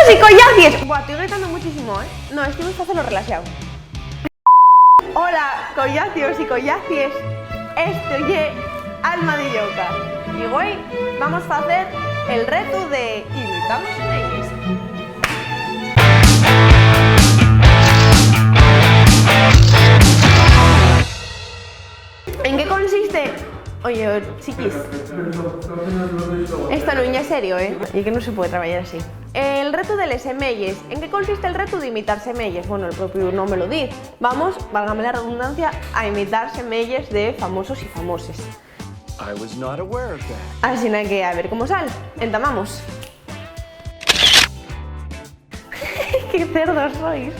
y collacies! Buah, estoy gritando muchísimo, ¿eh? No, estoy muy fácil lo relacionado. Hola, collacios y collacies. Estoy Alma de Yoka. Y hoy vamos a hacer el reto de imitamos semelles. ¿En qué consiste? Oye, chiquis, esta no es serio, ¿eh? Y que no se puede trabajar así. El reto de les semelles. ¿En qué consiste el reto de imitar semelles? Bueno, el propio nombre lo dice. Vamos, válgame la redundancia, a imitar semelles de famosos y famoses. I was not aware of that. Así que a ver cómo sale. Entamamos. ¡Qué cerdos sois!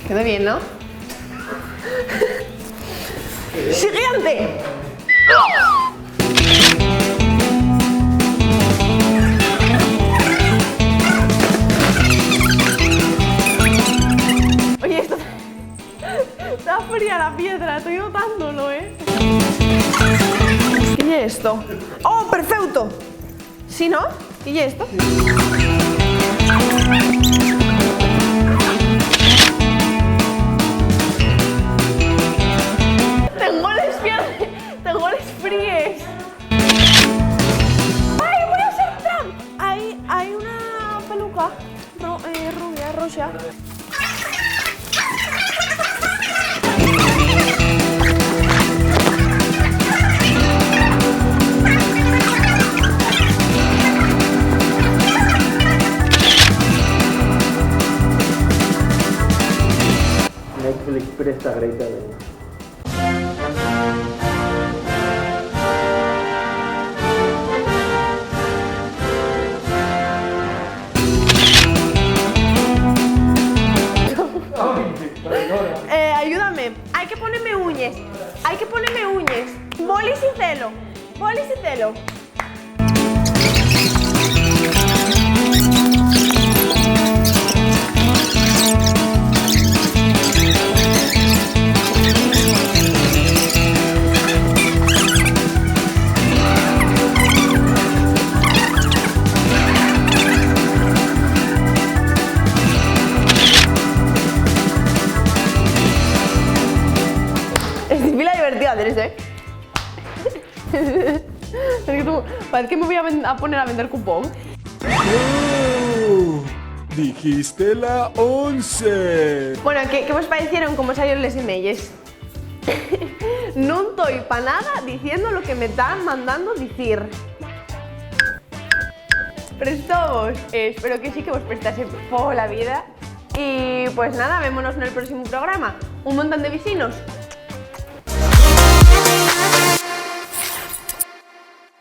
Quedó bien, ¿no? ¡Siguiente! Oye, esto... Está fría la piedra, estoy notándolo, ¿eh? ¿Qué es esto? ¡Oh, perfecto! ¿Sí, no? ¿Y esto? Tengo las fríes. ¡Ay, voy a hacer Trump! Hay una peluca rubia, roja. Netflix presta Greta de... Ayúdame, hay que ponerme uñas. Hay que ponerme uñas. Bolis y celo. Bolis y celo. Es difícil divertida hacer eso, ¿eh? Parece que me voy a poner a vender cupón. Dijiste la 11. Bueno, ¿qué os parecieron cómo salieron les semelles? No estoy para nada diciendo lo que me están mandando decir. Prestovos, espero que sí que vos prestase por la vida. Y pues nada, vémonos en el próximo programa. Un montón de vecinos.